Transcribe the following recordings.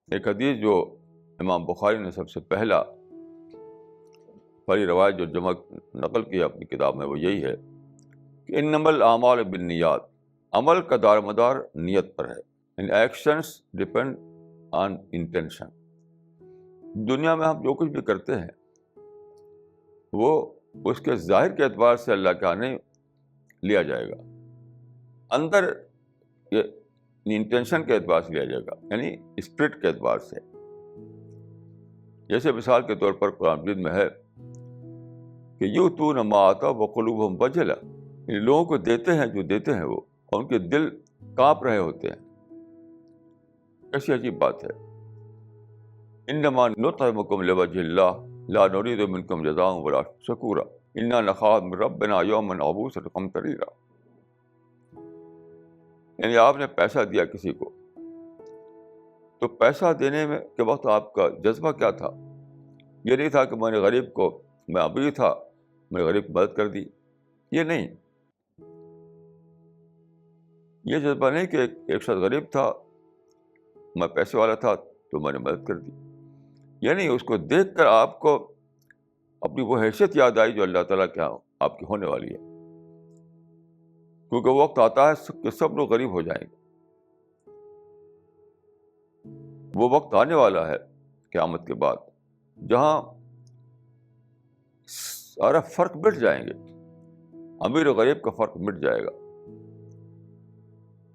ایک حدیث جو امام بخاری نے سب سے پہلی روایت جو جمع نقل کی اپنی کتاب میں وہ یہی ہے کہ انما الاعمال بالنیات، عمل کا دار مدار نیت پر ہے. ان ایکشنس ڈپینڈ آن انٹینشن. دنیا میں ہم جو کچھ بھی کرتے ہیں وہ اس کے ظاہر کے اعتبار سے اللہ کے آنے لیا جائے گا، اندر یہ انٹینشن کے اعتبار سے لیا جائے گا، یعنی اسپرٹ کے اعتبار سے. جیسے مثال کے طور پر قرآن مجید میں ہے کہ یؤتون ما آتاہ وقلوبہم وجلہ، یعنی لوگوں کو دیتے ہیں جو دیتے ہیں وہ، اور ان کے دل کانپ رہے ہوتے ہیں. کیسی عجیب بات ہے. انما نطعمکم لوجہ اللہ لا نرید منکم جزاء ولا شکورا انا نخاف من ربنا یوما عبوسا قمطریرا. یعنی آپ نے پیسہ دیا کسی کو تو پیسہ دینے میں کے وقت آپ کا جذبہ کیا تھا؟ یہ نہیں تھا کہ میں نے غریب کو، میں امیر تھا میں نے غریب کی مدد کر دی. یہ نہیں، یہ جذبہ نہیں کہ ایک شخص غریب تھا، میں پیسے والا تھا تو میں نے مدد کر دی. یعنی اس کو دیکھ کر آپ کو اپنی وہ حیثیت یاد آئی جو اللہ تعالیٰ کے یہاں آپ کی ہونے والی ہے. کیونکہ وہ وقت آتا ہے کہ سب لوگ غریب ہو جائیں گے. وہ وقت آنے والا ہے قیامت کے بعد جہاں سارا فرق مٹ جائیں گے، امیر و غریب کا فرق مٹ جائے گا،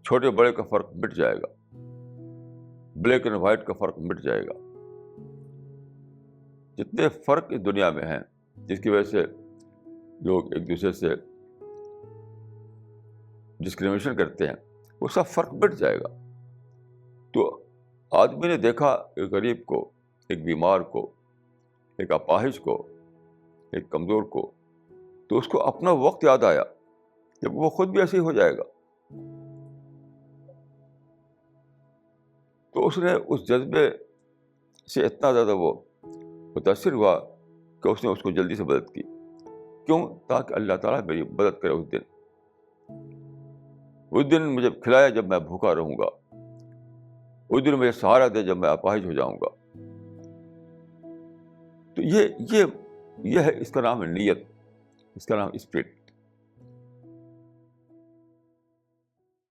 چھوٹے بڑے کا فرق مٹ جائے گا، بلیک اینڈ وائٹ کا فرق مٹ جائے گا. جتنے فرق اس دنیا میں ہیں جس کی وجہ سے لوگ ایک دوسرے سے ڈسکریمنیشن کرتے ہیں، وہ سب فرق مٹ جائے گا. تو آدمی نے دیکھا ایک غریب کو، ایک بیمار کو، ایک اپاہج کو، ایک کمزور کو، تو اس کو اپنا وقت یاد آیا جب وہ خود بھی ایسے ہی ہو جائے گا. تو اس نے اس جذبے سے اتنا زیادہ وہ متاثر ہوا کہ اس نے اس کو جلدی سے مدد کی. کیوں؟ تاکہ اللہ تعالیٰ میری مدد کرے. اس دن مجھے کھلایا جب میں بھوکا رہوں گا، اس دن مجھے سہارا دے جب میں اپاہج ہو جاؤں گا. تو یہ ہے، اس کا نام ہے نیت، اس کا نام اسپرٹ.